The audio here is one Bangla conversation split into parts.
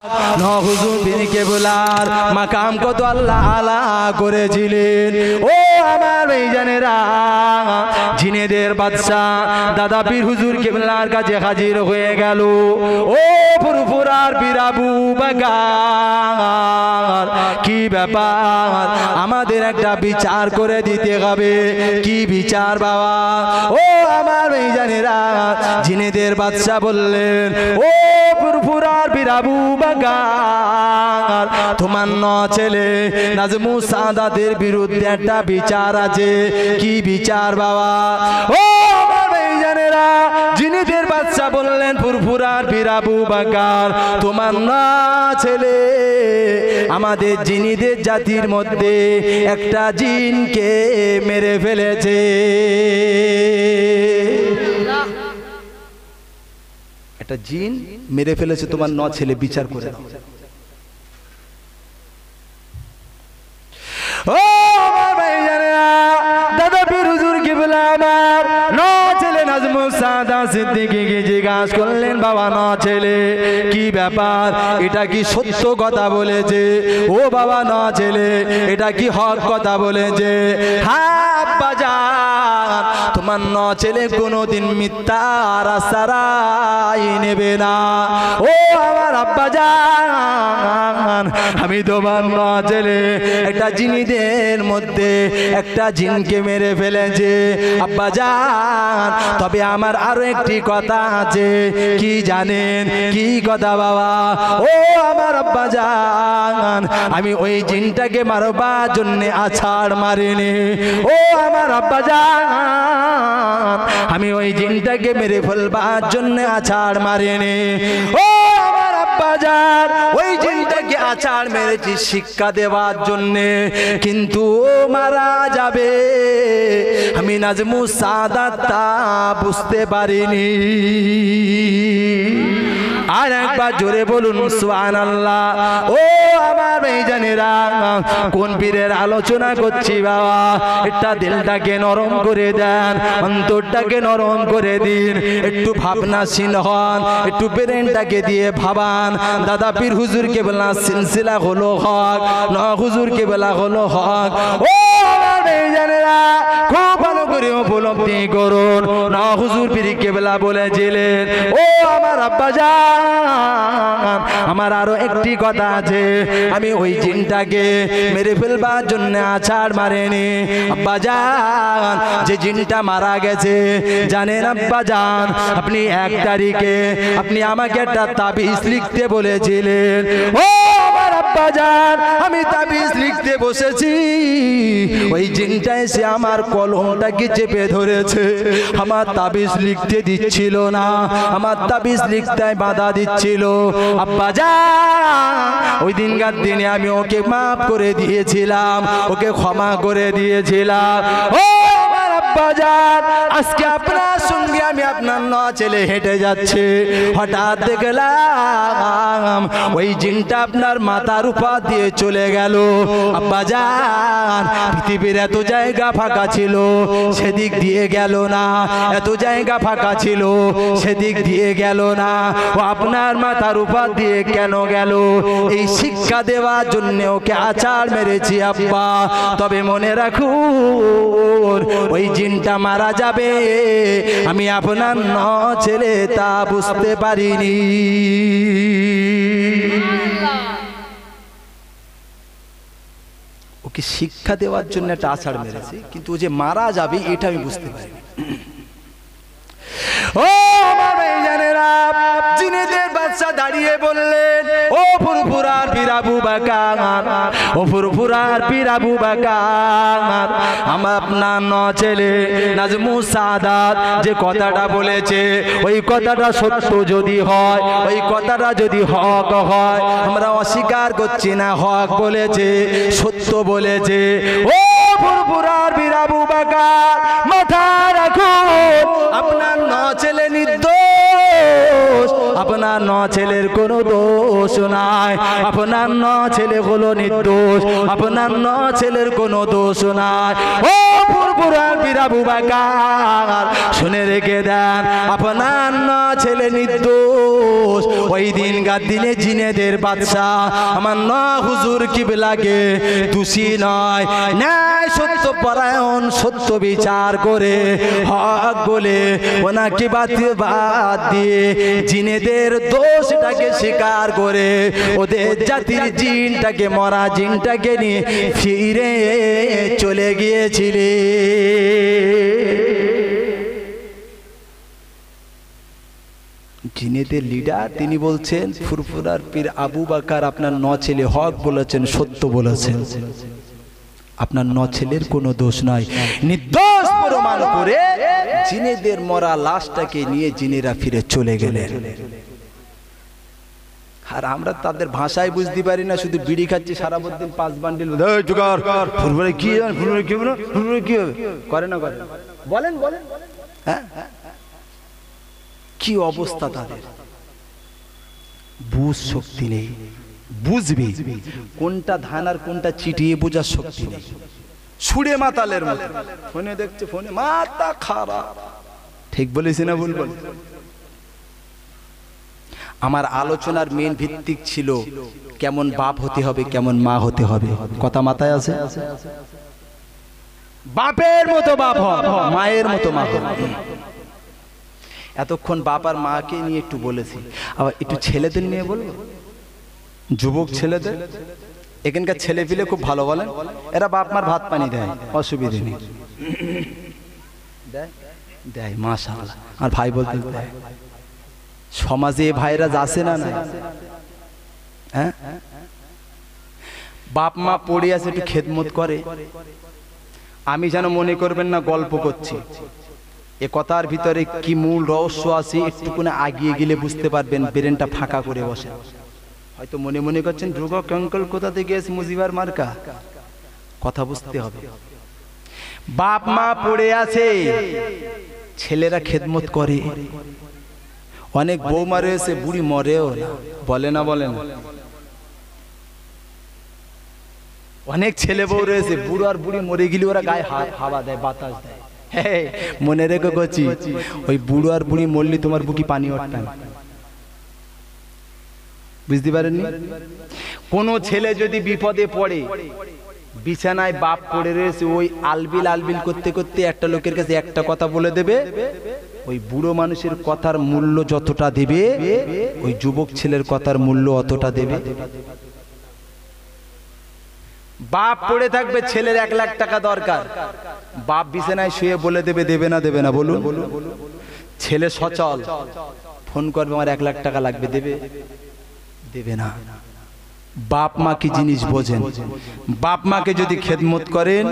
হুজুর পীর কেবলার মাকাম কত আল্লাহ আলা করেছিলেন। ও আমার ভাইজানেরা, জিনেদের বাদশা দাদা পীর হুজুর কেবলার কাছে হাজির হয়ে গেল। ও ফুরফুরার পীর আবু বকর, কি ব্যাপার, আমাদের একটা বিচার করে দিতে হবে। কি বিচার বাবা? ও আমার ভাইজানেরা, জিনেদের বাদশা বললেন, ও ফুরফুরার পীর আবু বকর, তোমার ন ছেলে নাজমু সাদাতের বিরুদ্ধে একটা বিচার আছে। কি বিচার বাবা? ও আমার ভাইজানেরা, জিনেদের বাদশা বললেন, ফুরফুরার পীর আবু বকর, তোমার না ছেলে আমাদের জিনিদের জাতির মধ্যে একটা জিনকে মেরে ফেলেছে। একটা জিন মেরে ফেলেছে, তোমার ন ছেলে বিচার করে দাও। ও আমার ভাইজানেরা, দাদা পীর হুজুর কেবলা আমার ন ছেলে নাজমু সাদা সিদ্দিকীকে জিজ্ঞাসা করলেন, বাবা ন ছেলে কি ব্যাপার, এটা কি সত্য কথা বলেছে? ও বাবা ন ছেলে এটা কি হক কথা বলেছে? হ্যাঁ আব্বা জান, তোমার ন ছেলে কোনোদিন মিথ্যা রাস্তায় নেবে না। ও আমার আব্বা জান, আমি তোমার ন ছেলে একটা জিনিদের মধ্যে একটা জিনকে মেরে ফেলেছে আব্বা জান। তবে আমার আরো একটি কথা আছে। কি জানেন? কি কথা বাবা? ও আমার আব্বা জান, আমি ওই জিনটাকে মারবার জন্য আছাড় মারিনি। ও আমার আব্বা জান, আমি ওই জিনটাকে মেরে ফেলবার জন্য আছাড় মারিনি। ও আমার আব্বা জান, ওই জিনটাকে আছাড় মেরেছি শিক্ষা দেওয়ার জন্য, কিন্তু ও মারা যাবে আমি নাজমু সাদাতটা বুঝতে পারিনি। আর একবার জোরে বলুন সুবহানাল্লাহ। ও আমার ভাইজানেরা, কোন পীরের আলোচনা করছি বাবা, একটা দিলটাকে নরম করে দেন, অন্তরটাকে নরম করে দিন, একটু ভাবনাশীল হন, একটু ব্রেনটাকে দিয়ে ভাবান। দাদা পীর হুজুর কেবলা সিলসিলা হলো হক, ন হুজুর কেবলা হলো হক। ও আমার ভাইজানেরা, খুব ভালো করে উপলব্ধি করুন, ন হুজুর পীর কেবলা বলেছিলেন, ও আমার আব্বা জান, আমার আরো একটি কথা আছে। আমি ওই জিনটাকে মেরে ফেলবার জন্য আছাড় মারেনি আব্বা জান। যে জিনটা মারা গেছে জানেন আব্বা জান, আপনি 1 তারিখে আপনি আমাকে একটা তাবিজ লিখতে বলেছিলেন। ও আমার আব্বা জান, আমি তাবিজ লিখতে বসেছি, ওই জিনটা এসে আমার কলমটাকে চেপে ধরেছে, আমার তাবিজ লিখতে দিচ্ছিল না, আমার তাবিজ লিখতে বাধা দিচ্ছিল আব্বা জান। ওই দিনকার দিনে আমি ওকে মাফ করে দিয়েছিলাম, ওকে ক্ষমা করে দিয়েছিলাম। ও আমার আব্বা জান, আজকে আপনার সঙ্গে আমি আপনার ন ছেলে হেঁটে যাচ্ছে, হঠাৎ দেখলাম ওই জিনটা আপনার মাথার উপর দিয়ে চলে গেল আব্বা জান। পৃথিবীর এত জায়গা ফাঁকা ছিল, সেদিক দিয়ে গেল না, এত জায়গা ফাঁকা ছিল, সেদিক দিয়ে গেল না, ও আপনার মাথার উপর দিয়ে কেন গেল? এই শিক্ষা দেওয়ার জন্য ওকে আছাড় মেরেছি আব্বা। তবে মনে রাখুন, ওই জিনটা মারা যাবে আমি আপনার ন ছেলে তা বুঝতে পারিনি। ওকে শিক্ষা দেওয়ার জন্য একটা আছাড় মেরেছি, কিন্তু ও যে মারা যাবে এটা আমি বুঝতে পারিনি। ও আমার ভাইজানেরা, জিনেদের বাদশা দাঁড়িয়ে বললেন, ও ফুরফুরার পীর আবু বকর, ও ফুরফুরার পীর আবু বকর, আমার আপনার ন ছেলে নাজমু সাদাত যে কথাটা বলেছে, ওই কথাটা সত্য যদি হয়, ওই কথাটা যদি হক হয়, আমরা অস্বীকার করছি না, হক বলেছে, সত্য বলেছে। ও ফুরফুরার পীর আবু বকর, মাথা রাখুন, আপনার ন ছেলে নির্দোষ, আপনার 9 ছেলের কোনো দোষ নাই, আপনার 9 ছেলে হলো নির্দোষ, আপনার 9 ছেলের কোনো দোষ নাই। ও ফুরফুরার পীর আবু বকর শুনে রেখে দেন, আপনার 9 ছেলে নির্দোষ। ওই দিনকার দিনে জিনেদের বাদশা আমার 9 হুজুর কিবলাকে দোষী নয়, ন্যায় সত্য পরায়ণ, সত্য বিচার করে হক বলে ওনাকে বাদ দিয়ে জিনেদের দোষটাকে স্বীকার করে ওদের জাতির জিনটাকে, মরা জিনটাকে নিয়ে ফিরে চলে গিয়েছিলে। জিনেদের লিডার তিনি বলছেন, ফুরফুরার পীর আবু বকর আপনার 9 ছেলে হক বলেছেন, সত্য বলেছেন, আপনার 9 ছেলের কোনো দোষ নাই। নির্দোষ প্রমাণ করে জিনেদের মরা লাশটাকে নিয়ে জিনেরা ফিরে চলে গেলেন। আর আমরা তাদের ভাষায় বুঝতে পারি না, শুধু বিড়ি খাচ্ছি সারাদিন 5 বান্ডিল ফুরফুরে কি করে না করে, বলেন বলেন, হ্যাঁ কি অবস্থা তাদের। বুঝ শক্তি নেই, বুঝবি কোনটা ধান আর কোনটা চিটিয়ে বোঝার শক্তি নেই। ছুড়ে মাতালের মতো ফোনে দেখছে, ফোনে মাথা খারাপ। ঠিক বলেছি না ভুল বল? আমার আলোচনার মেন ভিত্তিক ছিল কেমন বাপ হতে হবে, কেমন মা হতে হবে। কথা মাথায় আছে? বাপের মতো বাপ হ, মায়ের মতো মা হ। এতক্ষণ বাপ আর মাকে নিয়ে একটু বলেছি, আবার একটু ছেলেদের নিয়ে বলবো। যুবক ছেলেদের, এখানকার ছেলে পিলে খুব ভালো, বলেন এরা বাপ মার ভাত পানি দেয়, অসুবিধে নেই, দেয় মাশাআল্লাহ। আর ভাই বলতে দেয়। সমাজে ভাইরা যাচ্ছে না না, হ্যাঁ বাপ মা পড়ে আছে একটু খেদমত করে। আমি যেন মনে করবেন না গল্প করছি, এ কথার ভিতরে কি মূল রহস্য আছে একটুকুনে আগিয়ে গেলে বুঝতে পারবেন। ব্রেনটা ফাঁকা করে বসে, হয়তো মনে মনে করছেন ধ্রুব কঙ্কল কোথা থেকে এসে মুজিবার মার্কা। কথা বুঝতে হবে, বাপ মা পড়ে আছে, ছেলেরা খেদমত করে। অনেক বৌমা রয়েছে বুড়ি মরেও না, বলে না বলে না। অনেক ছেলে বউ রয়েছে বুড়ো আর বুড়ি মরে গেলে ওরা গায়ে হাওয়া দেয়, বাতাস দেয়। মনে রেখে গেছি, ওই বুড়ো আর বুড়ি মরলি তোমার বুকি পানি ওঠে। বুঝতে পারেননি? কোন ছেলে যদি বিপদে পড়ে, বিছানায় বাপ পড়ে রয়েছে, ওই আলবিল আলবিল করতে করতে একটা লোকের কাছে একটা কথা বলে দেবে, ওই বুড়ো মানুষের কথার মূল্য যতটা দেবে, ওই যুবক ছেলের কথার মূল্য অতটা দেবে। বাপ পড়ে থাকবে, ছেলের 1 লাখ টাকা দরকার, বাপ বিছানায় শুয়ে বলে দেবে, দেবে না দেবে না বলুন? ছেলে সচল, ফোন করবে আমার 1 লাখ টাকা লাগবে, দেবে দেবে না। বাপ মা কি জিনিস বোঝেন? বাপ মাকে যদি খেদমত করেন,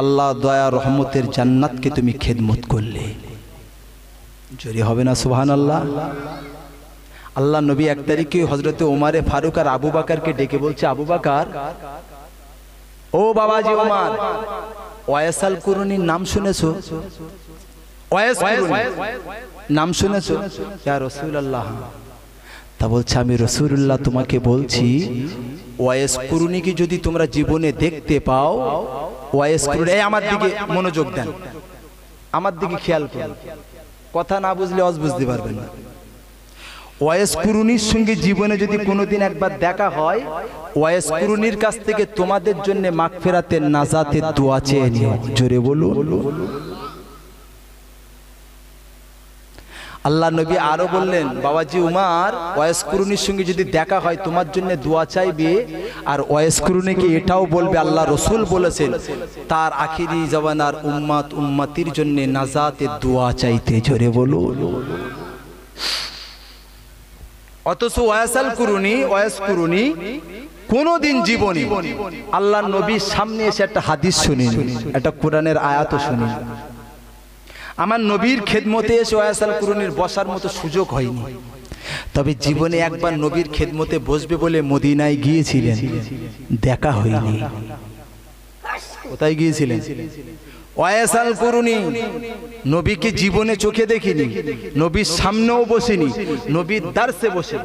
আল্লাহ দয়া রহমতের জান্নাতকে তুমি খেদমত করলে জোরে হবে না সুবহানাল্লাহ? আল্লাহ নবী 1 তারিখে হযরতে ওমরে ফারুক আর আবু বকরকে ডেকে বলছে, আবু বকর, ও বাবাজি ওমর, ওয়াইসাল কুরুনির নাম শুনেছো? ওয়াইস কুরুনি নাম শুনেছো? ইয়া রাসূলুল্লাহ। তা বলছে, আমি রাসূলুল্লাহ তোমাকে বলছি, ওয়াইস কুরুনিকে যদি তোমরা জীবনে দেখতে পাও, ওয়াইস কুরুনি, আমার দিকে মনোযোগ দেন, আমার দিকে খেয়াল করুন, কথা না বুঝলে অজ বুঝতে পারবেন না। ওয়াইস কুরুনির সঙ্গে জীবনে যদি কোনোদিন একবার দেখা হয়, ওয়াইস কুরুনির কাছ থেকে তোমাদের জন্য মাগফিরাতের নাজাতের দোয়া চেয়ে নিও। জোরে বলুন। আল্লাহ নবী আরো বললেন, বাবাজি উমার, ওয়াইস কুরুনির সঙ্গে যদি দেখা হয় তোমার জন্য দোয়া চাইবে, আর ওয়াইস কুরুনিকে এটাও বলবে আল্লাহ রসুল বলেছেন তার আখিরি জামানার উম্মত উম্মতির জন্য নাজাতের দোয়া চাইতে। জোরে বলুন। অথচ ওয়াইস কুরুনি কোনদিন জীবনে আল্লাহ নবীর সামনে এসে একটা হাদিস শুনিনি, একটা কোরআনের আয়াতও শুনিনি। আমার নবীর খেদমতে এসে ওয়াইসাল কুরুনির বসার মতো সুযোগ হয়নি। তবে জীবনে একবার নবীর খেদমতে বসবে বলে মদিনায় গিয়েছিলেন, দেখা হয়নি। কোথায় গিয়েছিলেন? ওয়াইস আল কুরুনি নবীকে জীবনে চোখে দেখিনি, নবীর সামনেও বসিনি, নবীর দার্সে বসে,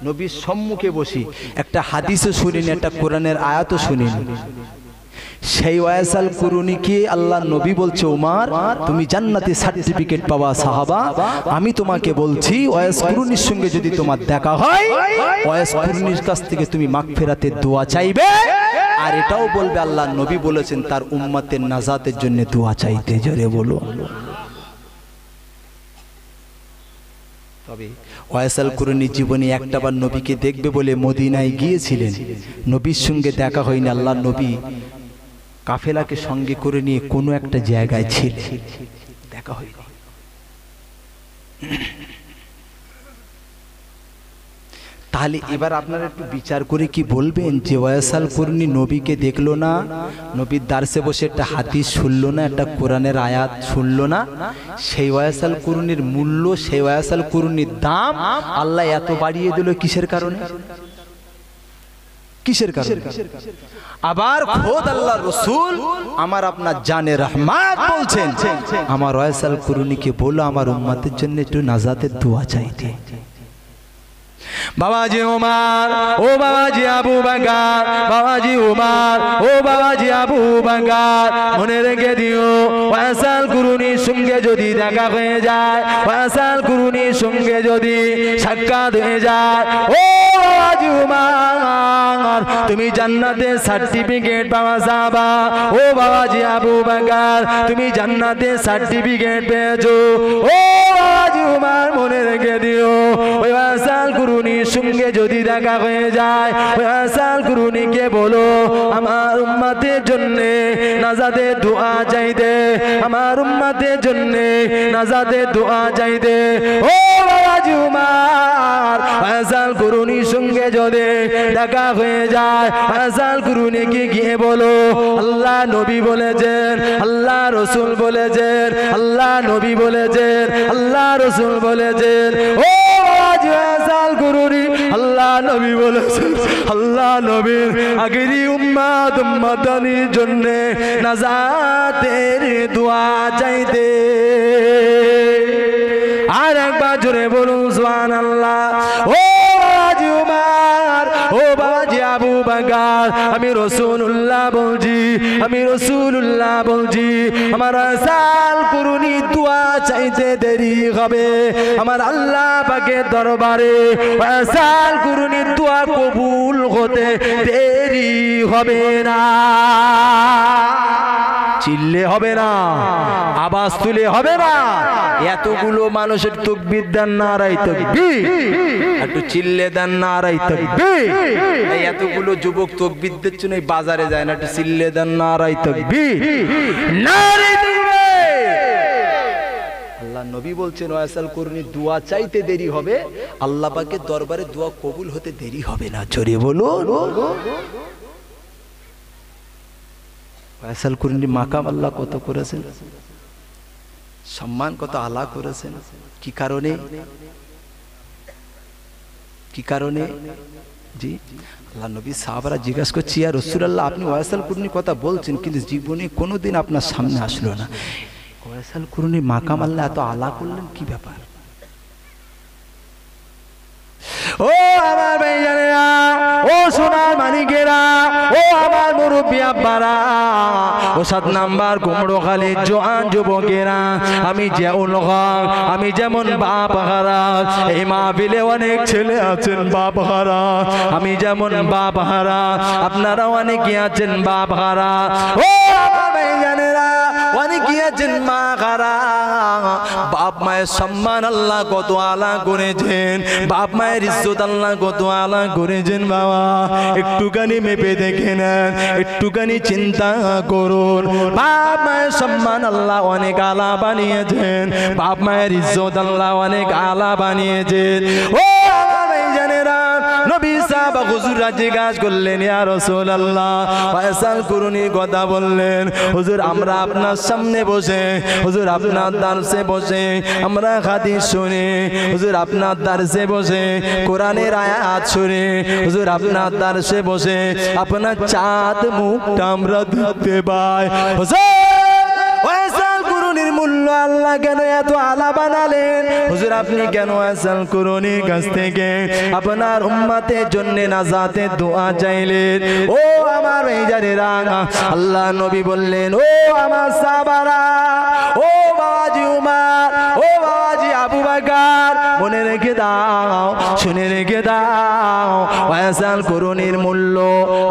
নবীর সম্মুখে বসি একটা হাদিসও শুনিনি, একটা কোরআনের আয়াতও শুনিনি। সেই ওয়াইস আল কুরুনিকে আল্লাহ নবী বলছে, ওমর তুমি জান্নাতে সার্টিফিকেট পাওয়া সাহাবা, আমি তোমাকে বলছি ওয়াইস কুরুনির সঙ্গে যদি তোমার দেখা হয়, ওয়াইস কুরুনির কাছ থেকে তুমি মাগফিরাতের দোয়া চাইবে, আর এটাও বলবে আল্লাহ নবী বলেছেন তার উম্মতের নাজাতের জন্য দোয়া চাইতে। জোরে বলো। তবে ওয়াইস আল কুরুনি জীবনে একটাবার নবীকে দেখবে বলে মদিনায় গিয়েছিলেন, নবীর সঙ্গে দেখা হয়নি। আল্লাহ নবী কাফেলাকে সঙ্গে করে নিয়ে কোনো একটা জায়গায় ছিল, দেখা হয়নি। তাহলে এবার আপনারা একটু বিচার করে কি বলবেন যে ওয়াইস আল কুরুনি নবীকে দেখলো না, নবীর দার্সে বসে একটা হাদিস শুনলো না, একটা কোরআনের আয়াত শুনলো না, সেই ওয়াইস আল কুরুনির মূল্য, সেই ওয়াইস আল কুরুনির দাম আল্লাহ এত বাড়িয়ে দিল কিসের কারণে? কিসের কারণে? আবার খোদ আল্লাহ রাসূল আমার আপনার জানে রহমত বলছেন, আমার ওয়াইস আল কুরুনিকে বলো আমার উম্মতের জন্য একটু নাজাতের দোয়া চাইতে। বাবাজি ওমর, ও বাবাজি আবু বকর, বাবাজি ওমর, ও বাবাজি আবু বকর, মনে রেখে দিও ওয়াইস আল কুরুনির সঙ্গে যদি দেখা হয়ে যায়, ওয়াইস আল কুরুনির সঙ্গে যদি সাক্ষাৎ হয়ে যায়, ও বাবাজি ওমর তুমি জান্নাতে সার্টিফিকেট পাওয়া যাবা, ও বাবাজি আবু বকর তুমি জান্নাতে সার্টিফিকেট পেয়েছো, ও বাবাজি ওমর মনে রেখে দিও ওই ওয়াইস আল কুরুনির সঙ্গে যদি দেখা হয়ে যায়, ওয়াইস আল কুরুনিকে বলো আমার উম্মতের জন্য নাজাতের দোয়া চাইতে, আমার উম্মতের জন্য নাজাতের দোয়া চাইতে। ও বাবাজি ওমর ওয়াইস আল কুরুনির সঙ্গে যদি দেখা হয়ে যায়, ওয়াইস আল কুরুনিকে গিয়ে বলো আল্লাহ নবী বলেছেন, আল্লাহ রাসূল বলেছেন, আল্লাহ নবী বলেছেন, আল্লাহ রাসূল বলেছেন, ও ওয়াইস আল কুরুনি আল্লাহ নবী বলেছেন, আল্লাহ নবীর আগেরই উম্মত উম্মতানির জন্য নাজাতের দোয়া চাইতে। আর একবার জোরে বলুন সুবহানাল্লাহ। ও বাবাজি ওমর, ও বাবাজি আবু বকর আমি রাসূলুল্লাহ বলছি, আমি রাসূলুল্লাহ বলছি, আমার ওয়াইস আল কুরুনি দোয়া চাইতে দেরি হবে, আমার আল্লাহ পাকের দরবারে ওয়াইস আল কুরুনির দোয়া কবুল হতে দেরি হবে না। চিল্লে হবে না, আওয়াজ তুলে হবে না, এতগুলো মানুষের তাকবীর দেন নারায়ে তাকবীর, একটু চিল্লে দেন নারায়ে তাকবীর। এই এতগুলো যুবক তাকবীর দিচ্ছে না, বাজারে যায় না, একটু চিল্লে দেন নারায়ে তাকবীর, নারায়ে তাকবীর। আল্লাহ নবী বলছেন ওয়াইস আল কুরুনির দোয়া চাইতে দেরি হবে, আল্লাহ পাকের দরবারে দোয়া কবুল হতে দেরি হবে না। জোরে বলুন। ওয়াইস আল কুরুনির মাকাম আল্লাহ কত করেছেন, সম্মান কত আলা করেছেন, কি কারণে? কি কারণে? জি আল্লাহ নবী সাহাবারা জিজ্ঞাসা করছি ইয়া রাসূলুল্লাহ আপনি ওয়াইস আল কুরুনির কথা বলছেন কিন্তু জীবনে কোনোদিন আপনার সামনে আসলো না, ওয়াইস আল কুরুনির মাকাম আল্লাহ এত আলা করলেন, কি ব্যাপার? ও আমার ভাইজানেরা, ও সোনার মানিকেরা, ও আমার মুরব্বি আব্বারা, ও 7 নাম্বার কুমড়োখালীর জোয়ান যুবকেরা, আমি যেমন হক, আমি যেমন বাপ হারা, এই মাহফিলে অনেক ছেলে আছেন বাপ হারা, আমি যেমন বাপ হারা আপনারা অনেকে আছেন বাপ হারা। ও আমার ভাইজানেরা অনেকে আছেন মা হারা, বাপ মায়ের সম্মান আল্লাহ কত আলা করেছেন, বাপ মায়ের ইজ্জত আল্লাহ কত আলা করেছেন। বাবা একটুখানি মেপে দেখে নেন, একটুখানি চিন্তা করুন, বাপ মায়ের সম্মান আল্লাহ অনেক আলা বানিয়েছেন, বাপ মায়ের ইজ্জত আল্লাহ অনেক আলা বানিয়েছেন। ও আমার ভাইজানেরা নবী সাহাবা হুজুররা জিজ্ঞাসা করলেন ইয়া রাসূলুল্লাহ ওয়াইস আল কুরুনির কথা বললেন, হুজুর আমরা আপনার সামনে বসে, হুজুর আপনার দারসে বসে আমরা হাদিস শুনি, হুজুর আপনার দারসে বসে কোরআনের আয়াত শুনি, হুজুর আপনার দারসে বসে আপনার চাঁদ মুখটা আমরা দেখতে পাই। হুজুর বলল আল্লাহ কেন এত আলা বানালেন? হুজুর আপনি কেন আসাল কুরনির কাছ থেকে আপনার উম্মতের জন্য নাজাতের দোয়া চাইলেন? ও আমার ভাইজানেরা, আল্লাহ নবী বললেন, ও আমার সাহাবারা, ও বাবাজি উমর, ও বাবাজি আবু বকর, মনে রেখে দাও, শুনে রেখে দাও, ওয়াসাল কুরনির মূল্য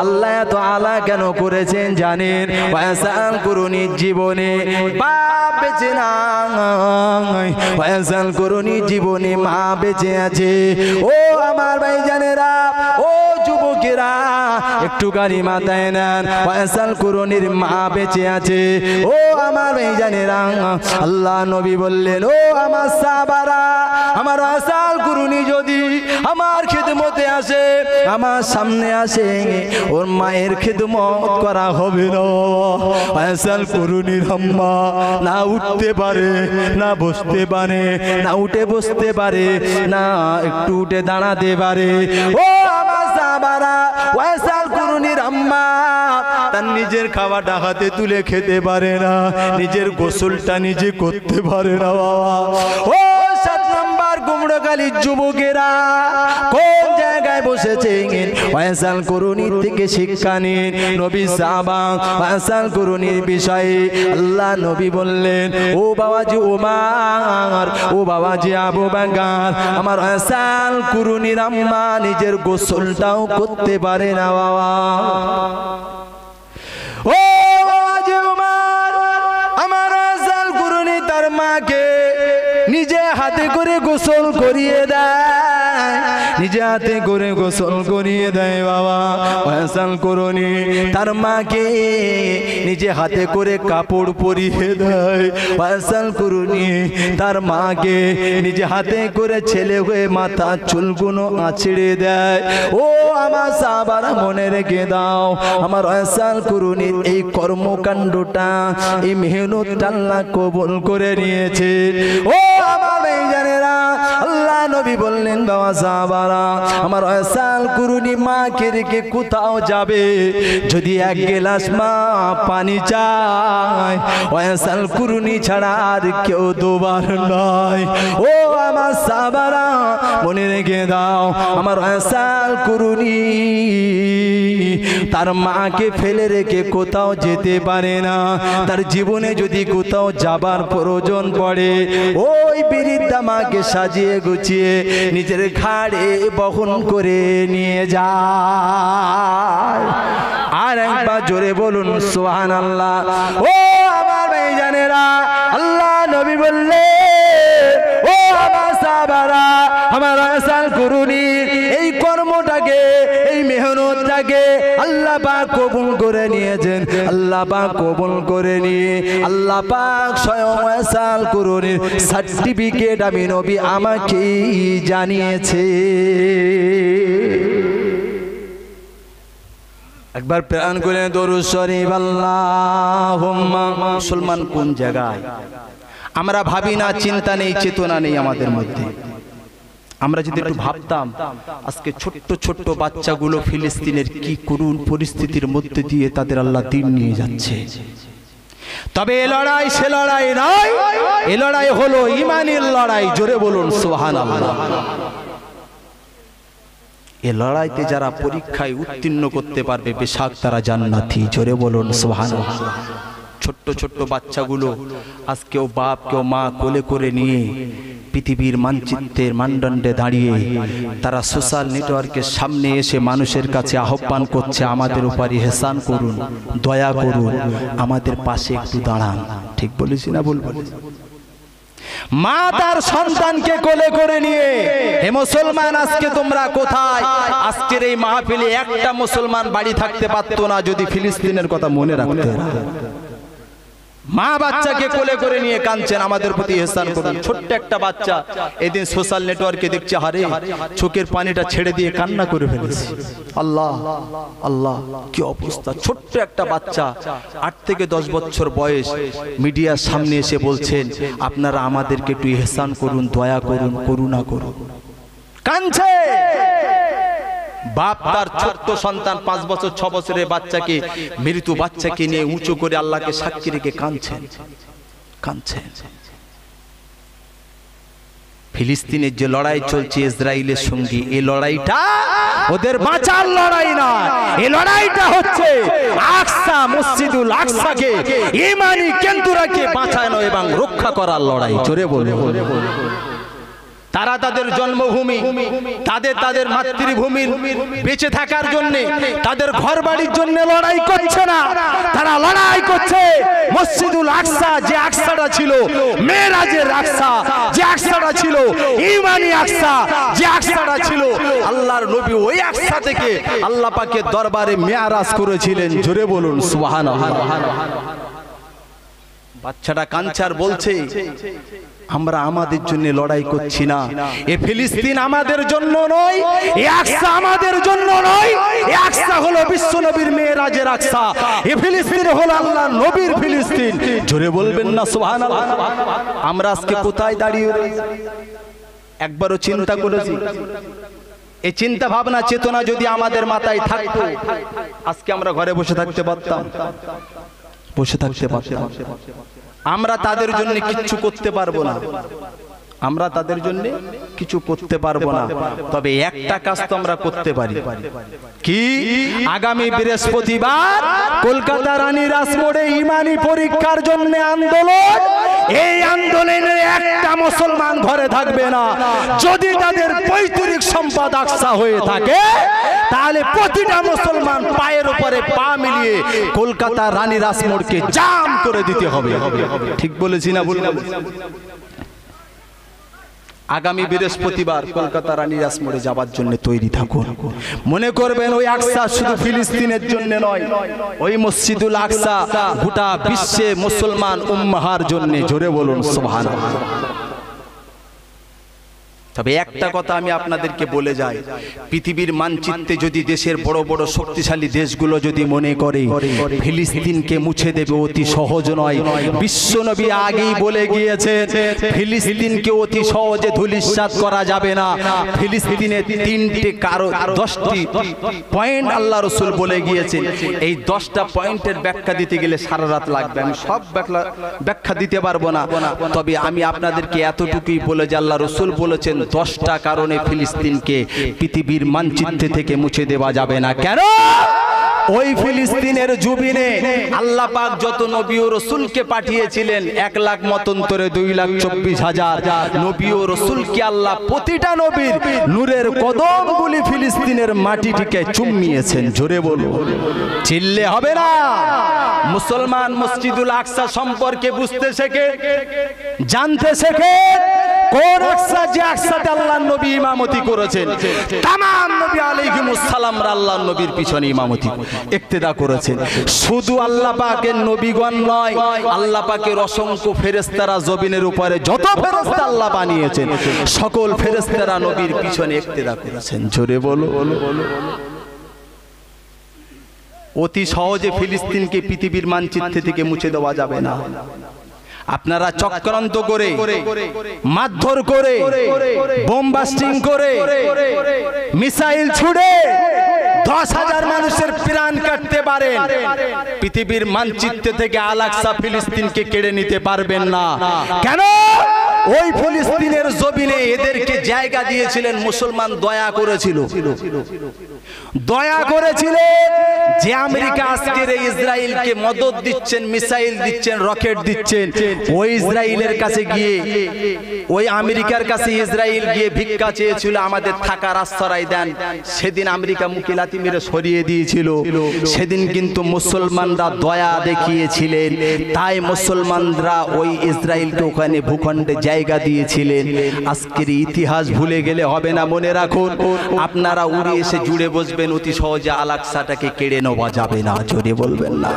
আল্লাহ এত আলা কেন করেছেন জানেন? ওয়াসাল কুরনির জীবনে বাপ বেঁচে নাই, ওয়াসাল কুরনির জীবনে মা বেঁচে আছে। ও আমার ভাইজানেরা, ও যুবকেরা, একটু গাড়ি মাথায় নেন, ওয়াসাল কুরনির মা বেঁচে আছে। ও আমার ভাইজানেরা, আল্লাহ নবী বললেন, ও আমার সাহাবারা, আমার ওয়াসাল কুরনি যদি আমার খিদমতে আসে, আমার সামনে আসে, ওর মায়ের খিদমত করা হবে না। ওয়াসাল কুরনির আম্মা না উঠতে পারে, না বসতে পারে, না উঠে বসতে পারে, না একটু উঠে দাঁড়াতে পারে। ও আমার সাহাবারা, ওয়াসাল কুরনির আম্মা তার নিজের খাওয়াটা হাতে তুলে খেতে পারে না, নিজের গোসলটা নিজে করতে পারে না বাবা। ও 7 নম্বর গুমড়োখালির যুবকেরা কোন জায়গায় বসেছে? ওয়াসাল কুরনির থেকে শিক্ষা নিন। নবী সাহাবা ওয়াসাল কুরনির বিষয়ে আল্লাহ নবী বললেন, ও বাবাজি উমর, ও বাবাজি আবু বকর, আমার ওয়াসাল কুরনির আম্মা নিজের গোসলটাও করতে পারে না বাবা। ও বাবাজি উমর, আমার ওয়াসাল কুরনি তার মাকে নিজে হাতে করে গোসল করিয়ে দেয়, নিজে হাতে করে গোসল করিয়ে দেয় বাবা। ওয়াসাল কুরনি তার মাকে নিজে হাতে করে কাপড় পরিয়ে দেয়। ওয়াসাল কুরনি তার মাকে নিজে হাতে করে ছেলে হয়ে মাথা চুলগুলো আঁচড়ে দেয়। ও আমার সাহাবারা মনে রেখে দাও, আমার ওয়াসাল কুরনির এই কর্মকাণ্ডটা, এই মেহনতটা আল্লাহ কবুল করে নিয়েছে। ও আমার ভাইজানেরা, আল্লাহ নবী বললেন, বাবা সাহাবারা, আমার ওয়াসাল কুরনি মাকে রেখে কোথাও যাবে, যদি 1 গ্লাস মা পানি চায়, ওয়াসাল কুরনি ছাড়া আর কেউ দুবার নয়। ও আমার সাহাবারা মনে রেখে দাও, আমার ওয়াসাল কুরনি তার মাকে ফেলে রেখে কোথাও যেতে পারে না। তার জীবনে যদি কোথাও যাবার প্রয়োজন পড়ে, ওই বৃদ্ধা মাকে সাজিয়ে গুছিয়ে নিজের ঘাড়ে বহন করে নিয়ে যায়। আর একবার জোরে বলুন সুবহানাল্লাহ। ও আমার ভাইজানেরা, আল্লাহ নবী বললেন, ও আমার সাহাবারা, আমার ওয়াসাল কুরনির এই কর্মটাকে, এই মেহনতটাকে আল্লাহ পাক কবুল করে নিয়েছেন। আল্লাহ পাক কবুল করে নিয়ে আল্লাহ পাক স্বয়ং ওয়াসাল কুরনির সার্টিফিকেট আমি নবী আমাকে জানিয়েছে। একবার প্রাণ করে দরুদ শরীফ আল্লাহুম্মা। মুসলমান কোন জায়গায়? আমরা ভাবি না, চিন্তা নেই, চেতনা নেই আমাদের মধ্যে। আমরা যদি একটু ভাবতাম, আজকে ছোট্ট ছোট্ট বাচ্চাগুলো ফিলিস্তিনের কি করুণ পরিস্থিতির মধ্যে দিয়ে তাদের আল্লাহ দিন নিয়ে যাচ্ছে। তবে এ লড়াই সে লড়াই নয়, এ লড়াই হলো ঈমানের লড়াই। জোরে বলুন সুবহানাল্লাহ। এ লড়াইতে যারা পরীক্ষায় উত্তীর্ণ করতে পারবে, বেশক তারা জান্নাতি। জোরে বলুন সুবহানাল্লাহ। ছোট্ট ছোট্ট বাচ্চাগুলো আজ কেউ বাপ কেউ মা কোলে করে নিয়ে পৃথিবীর মানচিত্রের মানদণ্ডে দাঁড়িয়ে তারা সোশ্যাল নেটওয়ার্কের সামনে এসে মানুষের কাছে আহ্বান করছে, আমাদের উপর ইহসান করুন, দয়া করুন, আমাদের পাশে একটু দাঁড়ান। ঠিক বলেছি না বলবো? মা তার সন্তানকে কোলে করে নিয়ে, হে মুসলমান আজকে তোমরা কোথায়? আজকের এই মাহফিলে একটা মুসলমান বাড়ি থাকতে পারতো না যদি ফিলিস্তিনের কথা মনে রাখতে। মা বাচ্চাকে কোলে করে নিয়ে কাঁদছেন, আমাদের প্রতি ইহসান করুন। ছোট্ট একটা বাচ্চা এদিন সোশ্যাল নেটওয়ার্কে দেখছে, হারে চোখের পানিটা ছেড়ে দিয়ে কান্না করে ফেলেছে। আল্লাহ আল্লাহ, কি অবস্থা! ছোট্ট একটা বাচ্চা 8 থেকে 10 বছর বয়স মিডিয়ার সামনে এসে বলছেন, আপনারা আমাদেরকে একটু ইহসান করুন, দয়া করুন, করুণা করুন। কাঁদছে বাপ তার ছোট্ট সন্তান 5 বছর 6 বছরের বাচ্চাকে, মৃত্যু বাচ্চাকে নিয়ে উঁচু করে আল্লাহকে সাক্ষী রেখে কাঁদছেন। কাঁদছে। ফিলিস্তিনের যে লড়াই চলছে ইসরায়েলের সঙ্গে, এই লড়াইটা ওদের বাঁচার লড়াই না, এই লড়াইটা হচ্ছে আকসা, মসজিদুল আকসাকে ঈমানি কেন্দ্রকে বাঁচানো এবং রক্ষা করার লড়াই। জোরে বলে। তারা তাদের জন্মভূমি, তাদের মাতৃভূমির বেঁচে থাকার জন্য, তাদের ঘর বাড়ির জন্য লড়াই করছে না, তারা লড়াই করছে মসজিদুল আকসা, যে আকসাটা ছিল মেরাজের আকসা, যে আকসাটা ছিল ঈমানি আকসা, যে আকসাটা ছিল আল্লাহর নবী ওই আকসা থেকে আল্লাহ পাকের দরবারে মেরাজ করেছিলেন। জোরে বলুন সুবহানাল্লাহ। বাচ্চাটা কাঞ্চার বলছে, আমরা আমাদের জন্য লড়াই করছি না, এ ফিলিস্তিন আমাদের জন্য নয়, এ আকসা আমাদের জন্য নয়, এ আকসা হলো বিশ্ব নবীর মেরাজের আকসা, এ ফিলিস্তিন হলো আল্লাহর নবীর ফিলিস্তিন। জোরে বলবেন না সুবহানাল্লাহ। আমরা আজকে কোথায় দাঁড়িয়ে একবারও চিন্তা করেছি? এই চিন্তা ভাবনা চেতনা যদি আমাদের মাথায় থাকতো, আজকে আমরা ঘরে বসে থাকতে পারতাম, বসে থাকতে পারতাম। আমরা তাদের জন্য কিচ্ছু করতে পারবো না, আমরা তাদের জন্য কিছু করতে পারবো না, তবে একটা কাজ তো আমরা করতে পারি। কি? আগামী বৃহস্পতিবার কলকাতা রানী রাসমোড়ে ঈমানি পরীক্ষার জন্য আন্দোলন। এই আন্দোলনে একটা মুসলমান ঘরে থাকবে না। যদি তাদের পৈতৃক সম্পদ আকসা হয়ে থাকে, তাহলে প্রতিটা মুসলমান পায়ের উপরে পা মিলিয়ে কলকাতা রানী রাসমোড়কে জাম করে দিতে হবে। ঠিক বলেছি না? বললাম আগামী বৃহস্পতিবার কলকাতা রানী রাসমোড়ে যাবার জন্য তৈরি থাকুন। মনে করবেন ওই আকসা শুধু ফিলিস্তিনের জন্য নয়, ওই মসজিদুল আকসা গোটা বিশ্বে মুসলমান উম্মাহার জন্য। জোরে বলুন সুবহানাল্লাহ। তবে একটা কথা আমি আপনাদেরকে বলে যাই, পৃথিবীর মানচিত্রে যদি দেশের বড় বড় শক্তিশালী দেশগুলো যদি মনে করে ফিলিস্তিনকে মুছে দেবে, অতি সহজ নয়। বিশ্বনবী আগেই বলে গিয়েছেন, ফিলিস্তিনকে অতি সহজে ধূলিসাৎ করা যাবে না। ফিলিস্তিনের 10টি পয়েন্ট আল্লাহ রাসূল বলে গিয়েছেন। এই 10টা পয়েন্টের ব্যাখ্যা দিতে গেলে সারা রাত লাগবে, আমি সব ব্যাখ্যা দিতে পারবো না। তবে আমি আপনাদেরকে এতটুকুই বলে যে আল্লাহ রাসূল বলেছেন 10টা কারণে ফিলিস্তিনকে পৃথিবীর মানচিত্র থেকে মুছে দেওয়া যাবে না। কেন? ওই ফিলিস্তিনের জুবিনে আল্লাহ পাক যত নবী ও রাসূলকে পাঠিয়েছিলেন, 1 লাখ মতন্তরে 2,24,000 নবী ও রাসূলকে আল্লাহ প্রতিটা নবীর নূরের কদমগুলি ফিলিস্তিনের মাটিটিকে চুম্মিয়েছেন। জোরে বলো, চিল্লে হবে না। মুসলমান মসজিদুল আকসা সম্পর্কে বুঝতে শেখে, জানতে শেখে। কোন আকসা? যে আকসাতে আল্লাহর নবী ইমামতি করেছেন। তামাম নবী আলাইহিমুস সালামরা আল্লাহর নবীর পিছনে ইমামতি ইক্তেদা করেছেন। শুধু আল্লাহ পাকের নবীগণ নয়, আল্লাহ পাকের অসংখ্য ফেরেশতারা জমিনের উপরে যত ফেরেশতা আল্লাহ বানিয়েছেন, সকল ফেরেশতারা নবীর পিছনে ইক্তেদা করেছেন। জোরে বলো। অতি সহজে ফিলিস্তিনকে পৃথিবীর মানচিত্র থেকে মুছে দেওয়া যাবে না। আপনারা চক্রান্ত করে, মারধর করে, বোমবাস্টিং করে, মিসাইল ছুড়ে 10,000 মানুষের প্রাণ কাটতে পারেন, পৃথিবীর মানচিত্র থেকে আল আকসা ফিলিস্তিনকে কেড়ে নিতে পারবেন না। কেন? ওই ফিলিস্তিনের জমিনে এদেরকে জায়গা দিয়েছিলেন মুসলমান, দয়া করেছিল। দয়া করেছিলেন যে আমেরিকা আজকের ইসরায়েলকে মদদ দিচ্ছেন, মিসাইল দিচ্ছেন, রকেট দিচ্ছেন। ওই ইসরায়েলের কাছে গিয়ে, ওই আমেরিকার কাছে ইসরায়েল গিয়ে ভিক্ষা চেয়েছিল, আমাদের থাকার আশ্রয় দেন। সেদিন আমেরিকা মুখে লাথি মেরে সরিয়ে দিয়েছিল। সেদিন কিন্তু মুসলমানরা দয়া দেখিয়েছিলেন, তাই মুসলমানরা ওই ইসরায়েলকে ওখানে ভূখণ্ডে জায়গা দিয়েছিলেন। আজকের ইতিহাস ভুলে গেলে হবে না, মনে রাখুন। আপনারা উড়ে এসে জুড়ে বসবেন, অতি সহজে আল আকসাটাকে কেড়ে নেওয়া যাবে না। জোরে বলবেন না।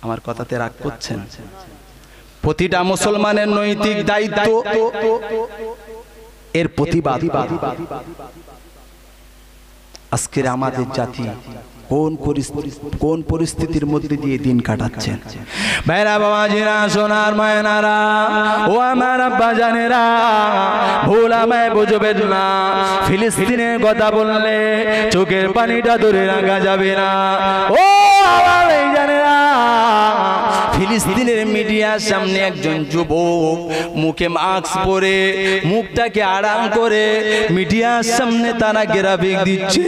আমার কথাতে রাগ করছেন? প্রতিটা মুসলমানের নৈতিক দায়িত্ব এর প্রতিবাদ। আজকের আমাদের জাতি কোন পরিস্থিতির মধ্যে দিয়ে দিন কাটাচ্ছেন? ভাইরা, বাবাজিরা, সোনার মায়নারা, ও আমার আব্বা জানেরা, ভুল আমায় বুঝবেন না। ফিলিস্তিনের কথা বললে চোখের পানিটা ধরে রাখা যাবে না। ও আমার জানেরা, ফিলিস্তিনের মিডিয়ার সামনে একজন যুবক মুখে মাস্ক পরে মুখটাকে আড়াল করে মিডিয়ার সামনে তারা গ্রাফিক দিচ্ছে।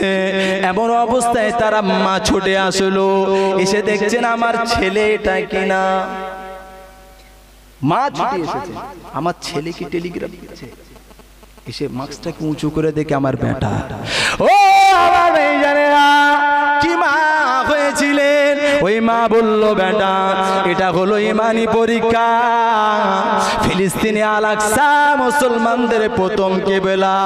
এমন অবস্থায় তারা মা ছুটে আসলো, এসে দেখছেন আমার ছেলে এটা কিনা। মা ছুটে এসেছে, আমার ছেলে কি টেলিগ্রাফ দিচ্ছে। এসে মাস্কটাকে উঁচু করে দেখে আমার বেটা। ও আমার মেয়েরা, কি মা হয়েছিলেন? ওই মা বলল, বেটা এটা হলো ইমানি পরীক্ষা। ফিলিস্তিনে আল আকসা মুসলমানদের প্রথম কিবলা।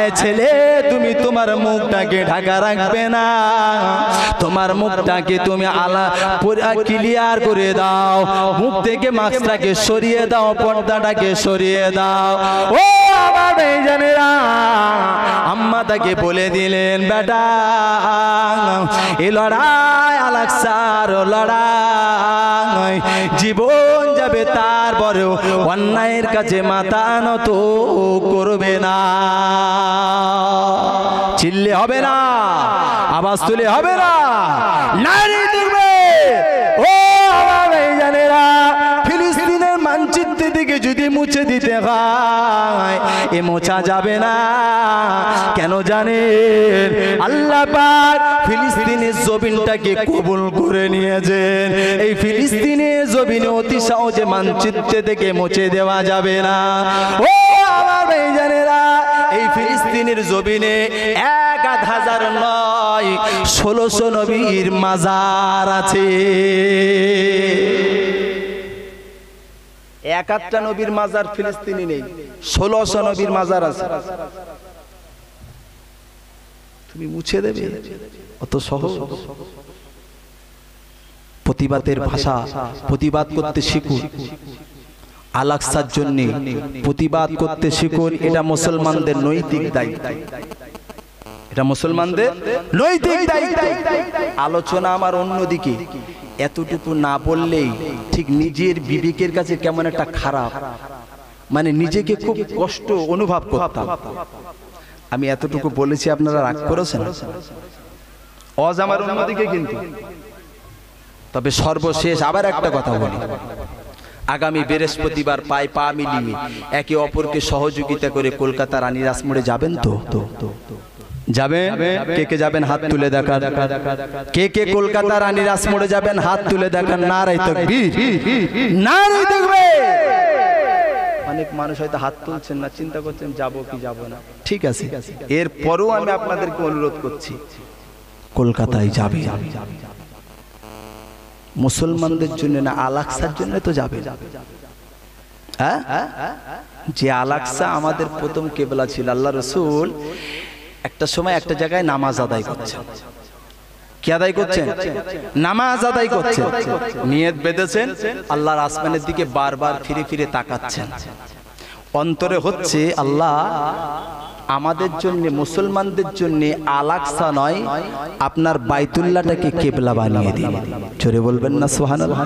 এই ছেলে, তুমি তোমার মুখটাকে ঢাকা রাখবে না, তোমার মুখটাকে তুমি ক্লিয়ার করে দাও, মুখ থেকে মাস্কটাকে সরিয়ে দাও, পর্দাটাকে সরিয়ে দাও। ও আমার মেয়েরা, আম্মা তাকে বলে দিলেন, বেটা এই লড়াই আল আকসার লড়াই, জীবন যাবে তারপরেও অন্যায়ের কাছে মাথা নত করবে না। চিল্লে হবে না, আওয়াজ তুলে হবে না, নারী দেখবে। ও আমার মেয়েরা, ফিলিস্তিনের মানচিত্রের দিকে যদি মুছে দিতে হয়, এ মোছা যাবে না। কেন জানেন? আল্লাহ পাক ফিলিস্তিনের জমিনটাকে কবুল করে নিয়েছেন। এই ফিলিস্তিনের জমিনে অতি সহজে মানচিত্র থেকে মুছে দেওয়া যাবে না। ও আমার ভাইজানেরা, এই ফিলিস্তিনের জমিনে 1000 নয় 1600 নবীর মাজার আছে। 1-1টা নবীর মাজার ফিলিস্তিনি নেই, 1600 নবীর মাজার আছে। তুমি মুছে দেবে? অত সহজ? প্রতিবাদের ভাষা, প্রতিবাদ করতে শিখুন। আল আকসার জন্য প্রতিবাদ করতে শিখুন। এটা মুসলমানদের নৈতিক দায়িত্ব, এটা মুসলমানদের নৈতিক দায়িত্ব। আলোচনা আমার অন্যদিকে, এতটুকু না বললেই ঠিক নিজের বিবেকের কাছে কেমন একটা খারাপ, মানে নিজেকে খুব কষ্ট অনুভব করতাম। আমি এতটুকু বলেছি, আপনারা রাগ করেছেন? অজ আমার অন্যদিকে কিন্তু। তবে সর্বশেষ আবার একটা কথা বলি, আগামী বৃহস্পতিবার পায়ে পা মিলিয়ে একে অপরকে সহযোগিতা করে কলকাতা রানী রাসমোড়ে যাবেন তো? যাবেন? কে কে যাবেন হাত তুলে দেখান। কে কে কলকাতা রানী রাসমোড়ে যাবেন হাত তুলে দেখান। নারায়ে তাকবীর, নারায়ে তাকবীর। অনেক মানুষ হয়তো হাত তুলছেন না, চিন্তা করছেন যাবো কি যাবো না। ঠিক আছে, এরপরও আমি আপনাদেরকে অনুরোধ করছি, কলকাতায় যাবে। মুসলমানদের জন্য না, আল আকসার জন্য তো যাবে। হ্যাঁ, যে আল আকসা আমাদের প্রথম কিবলা ছিল। আল্লাহ রাসূল একটা সময় একটা জায়গায় নামাজ আদায় করছেন। কি আদায় করছেন? নামাজ আদায় করছেন। নিয়ত বেঁধেছেন, আল্লাহর আসমানের দিকে বারবার ফিরে ফিরে তাকাচ্ছেন। অন্তরে হচ্ছে, আল্লাহ আমাদের জন্য, মুসলমানদের জন্য আল আকসা নয়, আপনার বাইতুল্লাহটাকে কিবলা বানিয়ে দিন। জোরে বলবেন না সুবহানাল্লাহ।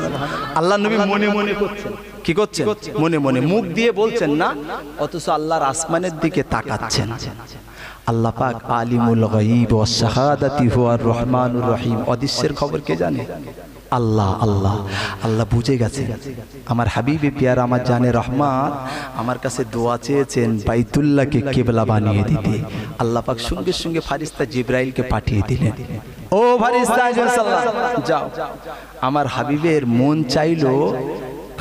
আল্লাহ নবী মনে মনে করছেন। কি করছেন? মনে মনে, মুখ দিয়ে বলছেন না, অথচ আল্লাহর আসমানের দিকে তাকাচ্ছেন। আল্লাহ পাক আলিমুল গায়ব ওয়াস শাহাদাতি হুয়ার রহমানুর রহিম। অদৃশ্যের খবর কে জানে? আল্লাহ। আল্লাহ আল্লাহ বুঝে গেছেন। আমার হাবিবে পিয়ারা, আমার জানে রহমান আমার কাছে দোয়া চেয়েছেন বাইতুল্লাহকে কিবলা বানিয়ে দিতে। আল্লাহ পাক সঙ্গে সঙ্গে ফারিস্তা জিবরাইলকে পাঠিয়ে দিলেন। ও ফারিস্তা যাও, আমার হাবিবের মন চাইলো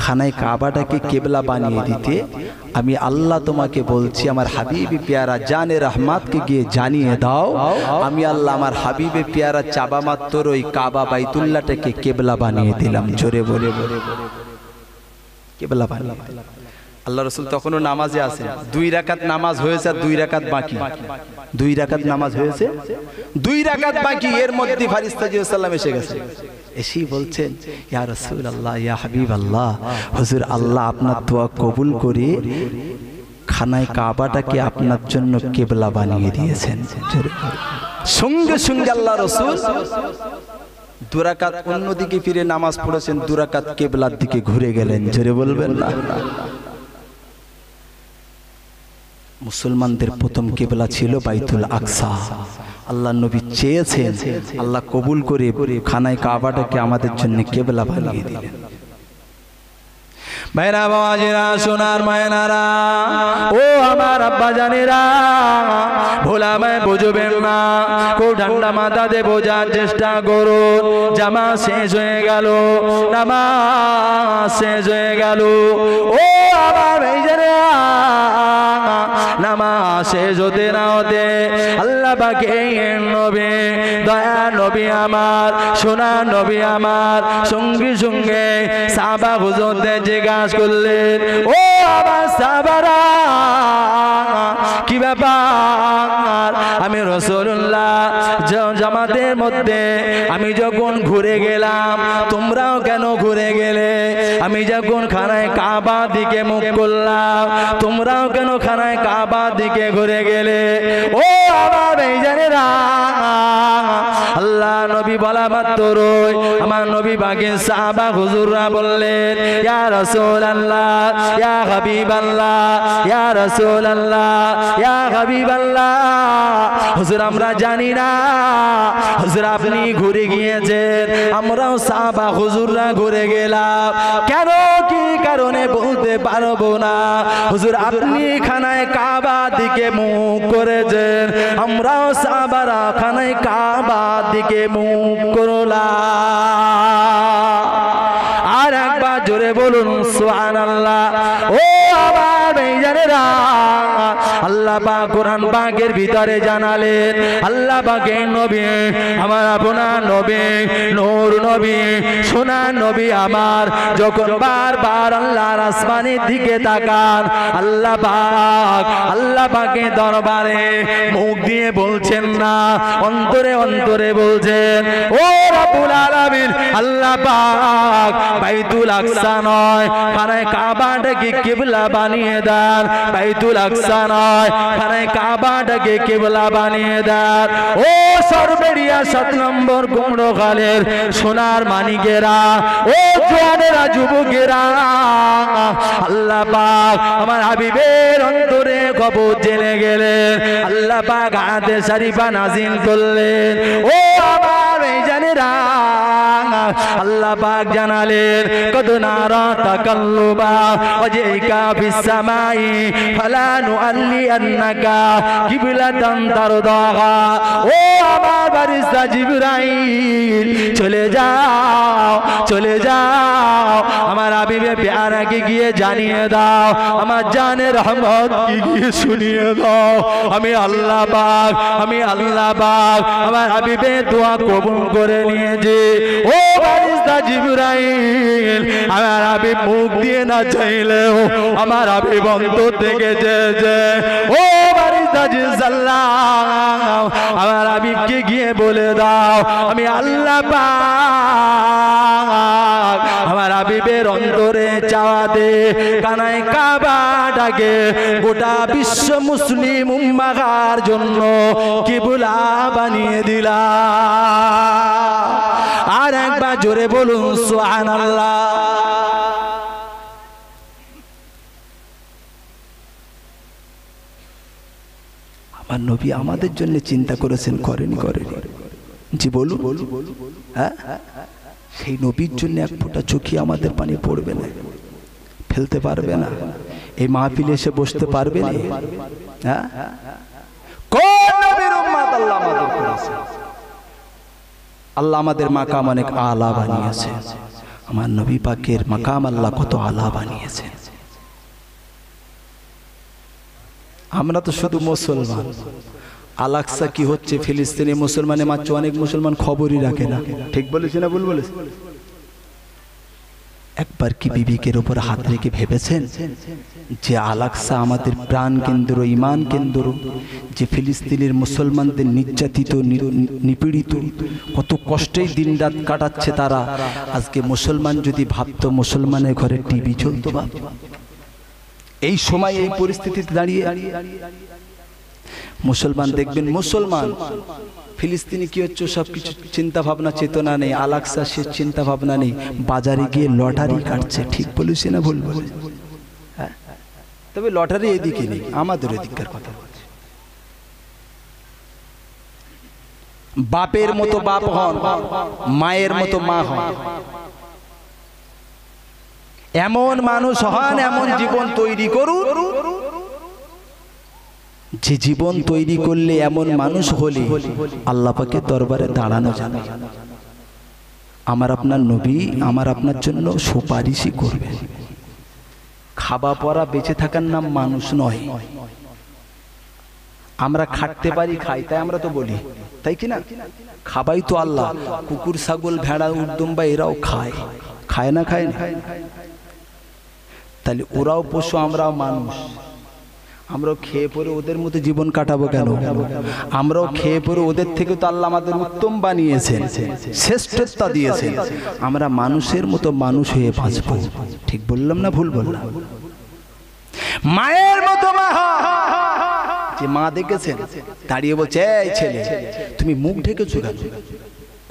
খানায় কাবাটাকে কিবলা বানিয়ে দিতে। আমি আল্লাহ তোমাকে বলছি, আমার হাবিবে পিয়ারা জানে রহমাতকে গিয়ে জানিয়ে দাও, আমি আল্লাহ আমার হাবিবে পিয়ারা চাবা মাত্র ওই কাবা বাইতুল্লাহটাকে কিবলা বানিয়ে দিলাম। জোরে বলে কিবলা বানিয়ে। আল্লাহ রাসূল তখনও নামাজে আছেন। 2 রাকাত নামাজ হয়েছে আর 2 রাকাত বাকি। 2 রাকাত নামাজ হয়েছে, 2 রাকাত বাকি। এর মধ্যে ফারিস্তা জিবরাইল সাল্লাম এসে গেছে। এসেই বলছেন, ইয়া রাসূলুল্লাহ, ইয়া হাবিবাল্লাহ, হুজুর আল্লাহ আপনার দোয়া কবুল করে খানায় কাবাটাকে আপনার জন্য কিবলা বানিয়ে দিয়েছেন। সঙ্গে সঙ্গে আল্লাহ রাসূল 2 রাকাত অন্যদিকে ফিরে নামাজ পড়েছেন, 2 রাকাত কিবলার দিকে ঘুরে গেলেন। জোরে বলবেন না। মুসলমানদের প্রথম কিবলা ছিল বাইতুল আকসা। আল্লাহ নবী চেয়েছেন, আল্লাহ কবুল করে খানায় কাবাটাকে আমাদের জন্য কিবলা বানিয়ে দিলেন। ভাইরা বাবাজিরা সোনার মায়নারা ও আমার আব্বা জানেরা ভোলামায় বুঝবেন না খুব ঠান্ডা মাথাতে বোঝার চেষ্টা করুন জামা শেষ হয়ে গেল নামাজ শেষ হয়ে গেল ও আমার ভাইজানেরা নামাজ শেষ হতে না হতে আল্লাহ পাকের নবী দয়া নবী আমার সোনার নবী আমার সঙ্গে সঙ্গে সাহাবা হুজুরদের জিজ্ঞাসা করলেন ও আমার সাহাবারা কি ব্যাপার আমি রাসূলুল্লাহ জামাতের মধ্যে আমি যখন ঘুরে গেলাম তোমরাও কেন ঘুরে গেলে আমি যখন খানায় কাবা দিকে মুখ করলাম তোমরাও কেন খানায় কাবা দিকে ঘুরে গেলে ও আমার ভাইজানেরা আল্লাহ নবী বলা মাত্রই আমার নবী পাকের সাহাবা হুজুররা বললেন ইয়া রাসূলুল্লাহ ইয়া হাবিবাল্লাহ ইয়া রাসূলুল্লাহ ইয়া হাবিবাল্লাহ হুজুর আমরা জানি না হুজুর আপনি ঘুরে গিয়েছেন আমরাও সাহাবা হুজুররা ঘুরে গেলাম কেন কি কারণে বলতে পারবো না হুজুর আপনি খানায় কাবা দিকে মুখ করেছেন আমরাও সাহাবারা খানায় কাবা দিকে মুখ করলাম আর একবার জোরে বলুন সুবহানাল্লাহ ও আমার ভাইজানেরা আল্লাহ পাক কোরআন পাকের ভিতরে জানালেন আল্লাহ পাকের নবী আমার আপনার নবী নূর নবী সোনার নবী আমার যখন বারবার আল্লাহর আসমানের দিকে তাকান আল্লাহ পাকের দরবারে মুখ দিয়ে বলছেন না অন্তরে অন্তরে বলছেন ও রব্বুল আলামিন আল্লাহ পাক বাইতুল আকসা নয় খানায় কাবাটাকে কিবলা বানিয়ে দেন বাইতুল আকসা নয় খানায় কাবাটাকে কিবলা বানিয়ে দেন ও সরবেরিয়া 7 নম্বর কুমড়োখালের সোনার মানিকেরা ও জওয়ানেরা যুবকেরা আল্লাহ পাক আমার হাবিবের অন্তরে খবর জেনে গেলেন আল্লাহ পাক আয়াতে শরীফা নাযিল করলেন ও আমার ভাইজানেরা আল্লাহ পাক জানালেন কদ নারা তাকাল্লুবা ওয়াজহিকা ফিস সামাই ফালা নুআল্লি আন্নাকা কিবলাতান তারদাহা ও আমার ফারিস্তা জিবরাইল চলে যাও আমার হাবিবে প্যারাকে গিয়ে জানিয়ে দাও আমার জানের রহমত কি গিয়ে শুনিয়ে দাও আমি আল্লাহ পাক আমার হাবিবে দোয়া কবুল করে নিয়েছে ও ফারিস্তা জিবরাইল আমার হাবিব মুখ দিয়ে না চাইলেও আমার হাবিব অন্তর থেকে যে ও ফারিস্তা জিসাল্লাহ আমার হাবিবকে গিয়ে বলে দাও আমি আল্লাহ পাক আমার হাবিবের অন্তরে চাওয়াতে কানায় কাবাটাকে গোটা বিশ্ব মুসলিম উম্মাহর জন্য কিবলা বানিয়ে দিলাম আর একবার জোরে বলুন সুবহানাল্লাহ আমার নবী আমাদের জন্য চিন্তা করেছেন করেনি জি বলুন হ্যাঁ সেই নবীর জন্য এক ফোঁটা চোখে আমাদের পানি পড়বে না ফেলতে পারবে না এই মাহফিলে এসে বসতে পারবে না হ্যাঁ কোন নবীর উম্মত আল্লাহ আমাদের করেছে আল্লাহ আমাদের মাকাম অনেক আলা বানিয়েছে আমার নবী পাকের মাকাম আল্লাহ কত আলা বানিয়েছে আমরা তো শুধু মুসলমান আল-আকসা কি হচ্ছে ফিলিস্তিনি মুসলমানে মাত্র অনেক মুসলমান খবরই রাখে না ঠিক বলেছি না ভুল বলেছি একবার কি বিবেকের উপর হাত রেখে ভেবেছেন যে আল-আকসা আমাদের প্রাণ কেন্দ্র ঈমান কেন্দ্র যে ফিলিস্তিনের মুসলমানদের নির্যাতিত নিপীড়িত কত কষ্টেই দিনরাত কাটাচ্ছে তারা আজকে মুসলমান যদি ভাবতো মুসলমানের ঘরে টিভি চলতো বা এই সময় এই পরিস্থিতিতে দাঁড়িয়ে মুসলমান দেখবেন মুসলমান ফিলিস্তিনি কি হচ্ছে সবকিছু চিন্তা ভাবনা চেতনা নেই আল-আকসা সে চিন্তা ভাবনা নেই বাজারে গিয়ে লটারি কাটছে ঠিক বলেছি না ভুল বলেছি হ্যাঁ তবে লটারি এদিকে নেই আমাদের এদিককার কথা বলছি বাপের মতো বাপ হন মায়ের মতো মা হন এমন মানুষ হন, এমন জীবন তৈরি করুন যে জীবন তৈরি করলে এমন মানুষ হলে আল্লাহ পাকের দরবারে দাঁড়ানো যাবে। আমার আপনার নবী আমার আপনার জন্য সুপারিশই করবে। খাওয়া পরা বেঁচে থাকার নাম মানুষ নয়। আমরা খাটতে পারি, খাই, তাই আমরা তো বলি, তাই কি না? খাবাই তো আল্লাহ। কুকুর, ছাগল, ভেড়া, উদ্দম্বা এরাও খায়, খায় না? খায় না? তাহলে ওরাও পশু, আমরাও মানুষ। আমরাও খেয়ে পরে ওদের মতো জীবন কাটাবো কেন? আমরাও খেয়ে পরে ওদের থেকে তো আল্লাহ আমাদের উত্তম বানিয়েছেন, শ্রেষ্ঠতা দিয়েছেন। আমরা মানুষের মতো মানুষ হয়ে বাঁচবো। ঠিক বললাম না ভুল বললাম? মায়ের মতো মা। যে মা দেখেছেন দাঁড়িয়ে বলছে, এই ছেলে তুমি মুখ ঢেকেছো কেন?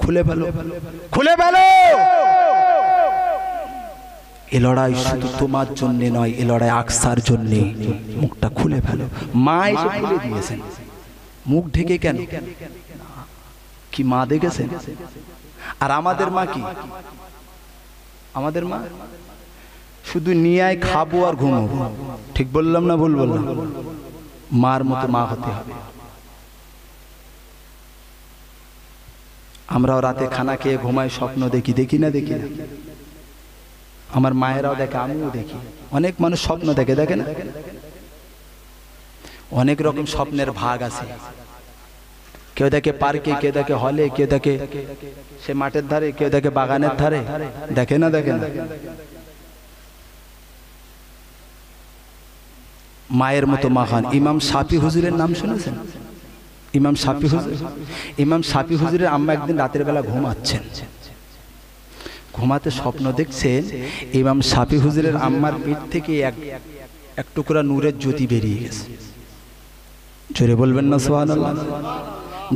খুলে ফেলো, খুলে ফেলো। এ লড়াই শুধু তোমার জন্য নয়, এ লড়াই আকসার জন্য। মুখটা খুলে ফেলো। মা এসে খুলে দিয়েছেন, মুখ ঢেকে কেন? কি মা দেখেছেন? আর আমাদের মা কি? আমাদের মা শুধু নিয়ে আয়, খাবো আর ঘুমাবো। ঠিক বললাম না ভুল বললাম? মার মতো মা হতে হবে। আমরাও রাতে খানা খেয়ে ঘুমাই, স্বপ্ন দেখি, দেখি না? দেখি না? আমার মায়েরাও দেখে, আমিও দেখি। অনেক মানুষ স্বপ্ন দেখে, দেখে না? অনেক রকম স্বপ্নের ভাগ আছে। কেউ দেখে পার্কে, কেউ দেখে হলে, কেউ দেখে সে মাঠের ধারে, কেউ দেখে বাগানের ধারে। দেখে না? দেখে না? মায়ের মতো মা হন। ইমাম শাফি হুজুরের নাম শুনেছেন? ইমাম শাফি হুজুর। ইমাম শাফি হুজুরের আম্মা একদিন রাতের বেলা ঘুমাচ্ছেন, ঘুমাতে স্বপ্ন দেখছেন ইমাম শাফি হুজুরের আম্মার পেট থেকে এক টুকরা নূরের জ্যোতি বেরিয়ে গেছে। জোরে বলবেন না সুবহানাল্লাহ?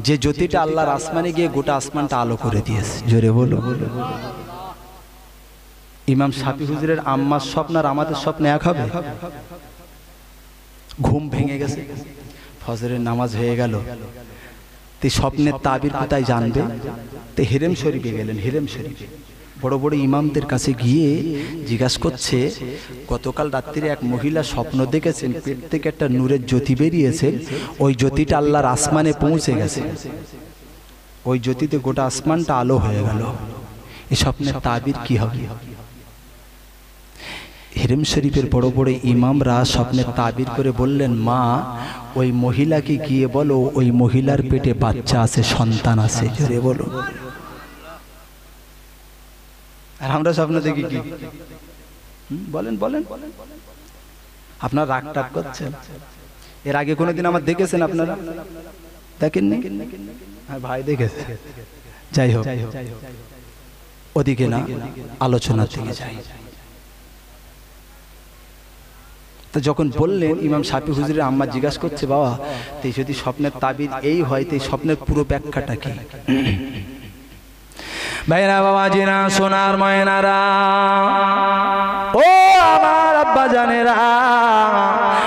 যে জ্যোতিটা আল্লাহর আসমানে গিয়ে গোটা আসমানটা আলো করে দিয়েছে। জোরে বলো। ইমাম শাফি হুজুরের আম্মার স্বপ্ন আর আমাদের স্বপ্ন এক হবে? ঘুম ভেঙে গেছে, ফজরের নামাজ হয়ে গেল। তো স্বপ্নের তাবির কোথায় জানবে? তো হেরেম শরীফে গেলেন। হেরেম শরীফে বড় বড় ইমামদের কাছে গিয়ে জিজ্ঞাসা করছে, গতকাল রাত্রিরে এক মহিলা স্বপ্ন দেখেছেন, পেট থেকে একটা নূরের জ্যোতি বেরিয়েছে, ওই জ্যোতিটা আল্লাহর আসমানে পৌঁছে গেছে, ওই জ্যোতিতে গোটা আসমানটা আলো হয়ে গেল। এই স্বপ্নের তাবির কি হবে? হেরেম শরীফের বড় বড় ইমামরা স্বপ্নের তাবির করে বললেন, মা ওই মহিলাকে গিয়ে বলো ওই মহিলার পেটে বাচ্চা আছে, সন্তান আছে। জোরে বলো। আর আমরা স্বপ্ন দেখি কি? বলেন বলেন। আপনারা রাগ টাগ করছেন? এর আগে কোনোদিন আমার দেখেছেন আপনারা? দেখেননি? ভাই দেখেছে। যাই হোক, ওদিকে না, আলোচনার দিকে যাই। তো যখন বললেন, ইমাম শাফি হুজুরের আম্মা জিজ্ঞাসা করছে, বাবা তো যদি স্বপ্নের তাবির এই হয়, তো স্বপ্নের পুরো ব্যাখ্যাটা কি? ভাইরা বাবাজিরা, সোনার ময়নারা, ও আমার আব্বা জানেরা,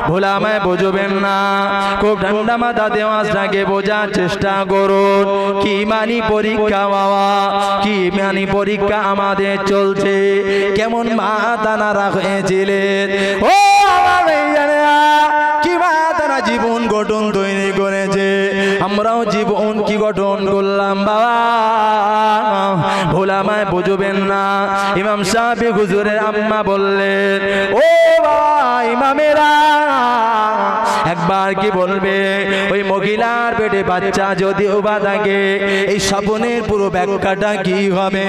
ভোলামায় বুঝবেন না, খুব ঠান্ডা মাথা দেওয়াজটাকে বোঝার চেষ্টা করুন। কি মানি পরীক্ষা বাবা, কি মানি পরীক্ষা আমাদের চলছে। কেমন মাথা নাড়া হয়েছিলেন ও আমার জানেরা, কি মাথা না জীবন গঠন তৈরি করেছে। আমরাও জীবন কি গঠন করলাম বাবা, ভোলামায় বুঝবেন না। ইমাম শাফি হুজুরের আম্মা বললেন, ও বাবা ইমামেরা, একবার কি বলবে ওই মহিলার পেটে বাচ্চা যদি উবা থাকে, এই স্বপ্নের পুরো ব্যাখ্যাটা কি হবে?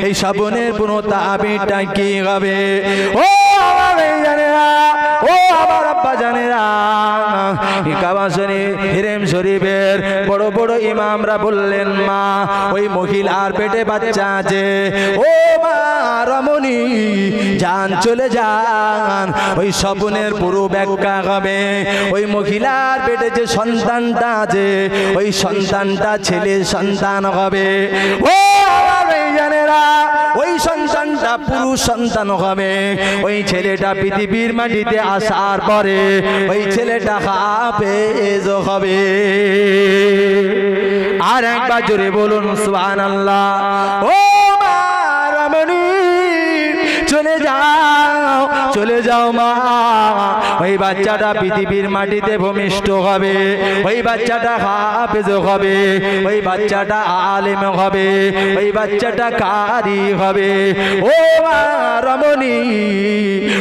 এই স্বপ্নের পুরো তাবিরটা কি হবে? ও আমার জানেরা, ও আমার আব্বা জানেরা, কাবা শরীফ, হিরেম শরীফের বড় বড় ইমামরা বললেন, মা ওই মহিলার পেটে বাচ্চা আছে, ও মা রমণী যান, চলে যান, ওই স্বপ্নের পুরো ব্যাখ্যা হবে। ওই মহিলার পেটে যে সন্তানটা আছে, ওই সন্তানটা ছেলে সন্তান হবে। ও জানেরা, ওই সন্তানটা পুরুষ সন্তান হবে। ওই ছেলেটা পৃথিবীর মাটিতে আসার পরে ওই ছেলেটা হাফেজ হবে। আর একবার জোরে বলুন সুবহানাল্লাহ। ও মা রমণী চলে যান, চলে যাও মা, ওই বাচ্চাটা পৃথিবীর মাটিতে ভূমিষ্ঠ হবে, ওই বাচ্চাটা হাফেজ হবে, ওই বাচ্চাটা আলেম হবে, ওই বাচ্চাটা কারি হবে। ও মা রমণী,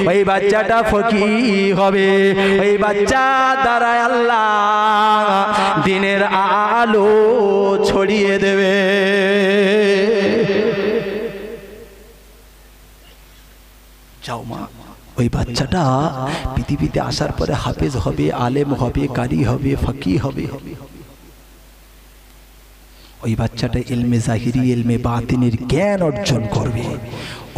ওই বাচ্চাটা ফকিহ হবে, ওই বাচ্চা দ্বারা আল্লাহ দিনের আলো ছড়িয়ে দেবে। যাও মা, ওই বাচ্চাটা পৃথিবীতে আসার পরে হাফেজ হবে, আলেম হবে, কারি হবে, ফকিহ হবে। ওই বাচ্চাটা ইলমে জাহিরি ইলমে বাতিনের জ্ঞান অর্জন করবে।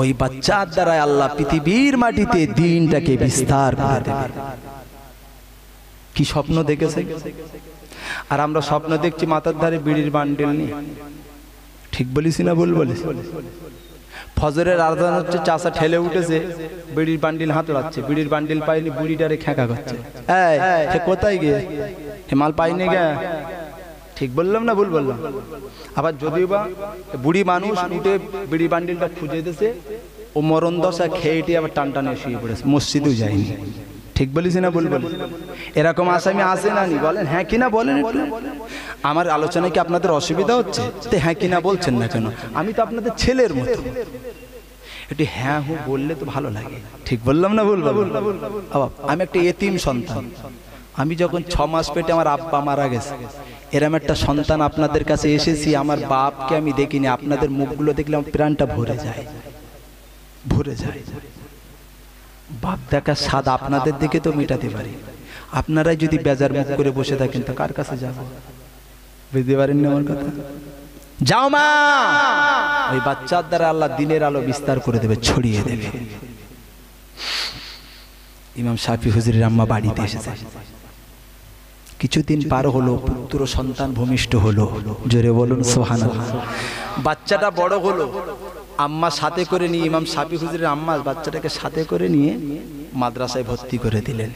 ওই বাচ্চার দ্বারা আল্লাহ পৃথিবীর মাটিতে দ্বীনটাকে বিস্তার করে দেবে। কি স্বপ্ন দেখেছে? আর আমরা স্বপ্ন দেখছি মাথার ধারে বিড়ির বান্ডিল নিয়ে। ঠিক বলিস না ভুল বলিস? ফজরের আজান হচ্ছে, চাচা ঠেলে উঠেছে, বিড়ির বান্ডিল হাত উড়াচ্ছে, বিড়ির বান্ডিল পাইনি, বুড়িটারে খেঁকা করছে, এই কোথায় গিয়ে মাল পাইনি গে? ঠিক বললাম না ভুল বললাম? আবার যদিও বা বুড়ি মানুষ উঠে বিড়ি বান্ডিলটা খুঁজে দিয়েছে, ও মরণ দশা খেয়েটি আবার টান টানে শুয়ে পড়েছে, মসজিদেও যায়নি। ঠিক বলিস না ভুল বলিস? এরকম আসামি আছে না? নি বলেন হ্যাঁ কিনা বলেন একটু। আমার আলোচনায় কি আপনাদের অসুবিধা হচ্ছে? তো হ্যাঁ কিনা বলছেন না কেন? আমি তো আপনাদের ছেলের মতো, একটু হ্যাঁ হু বললে তো ভালো লাগে। ঠিক বললাম না ভুল? আমি একটা এতিম সন্তান। আমি যখন 6 মাস পেটে আমার আব্বা মারা গেছে, এরম একটা সন্তান আপনাদের কাছে এসেছি। আমার বাপকে আমি দেখিনি, আপনাদের মুখগুলো দেখলে আমার প্রাণটা ভরে যায়, ভরে যায়। বাপ দেখার স্বাদ আপনাদের দিকে তো মেটাতে পারি। আপনারাই যদি বেজার মুখ করে বসে থাকেন তো কার কাছে যাব? বুঝতে পারেন না আমার কথা? যাও মা, ওই বাচ্চার দ্বারা আল্লাহ দিনের আলো বিস্তার করে দেবে, ছড়িয়ে দেবে। ইমাম শাফি হুজুরের আম্মা বাড়িতে এসেছে, কিছুদিন পার হলো, পুত্র সন্তান ভূমিষ্ঠ হলো। জোরে বলুন সুবহানাল্লাহ। বাচ্চাটা বড় হলো, আম্মা সাথে করে নিয়ে, ইমাম শাফি হুজুরের আম্মা বাচ্চাটাকে সাথে করে নিয়ে মাদ্রাসায় ভর্তি করে দিলেন।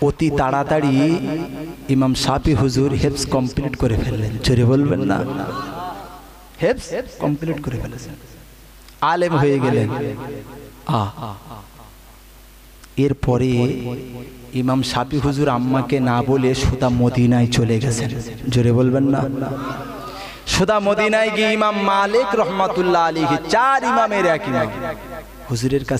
অতি তাড়াতাড়ি ইমাম শাফি হুজুর হেফজ কমপ্লিট করে ফেললেন। জোরে বলবেন না? হেফজ কমপ্লিট করে ফেলেছেন, আলেম হয়ে গেলেন। এরপরে ইমাম শাফি হুজুর আম্মাকে না বলে সোজা মদিনায় চলে গেছেন। জোরে বলবেন না? সোজা মদিনায় গিয়ে ইমাম মালিক রহমাতুল্লাহ আলাইহি, 4 ইমামের এক ইমাম হুজুরের কাছে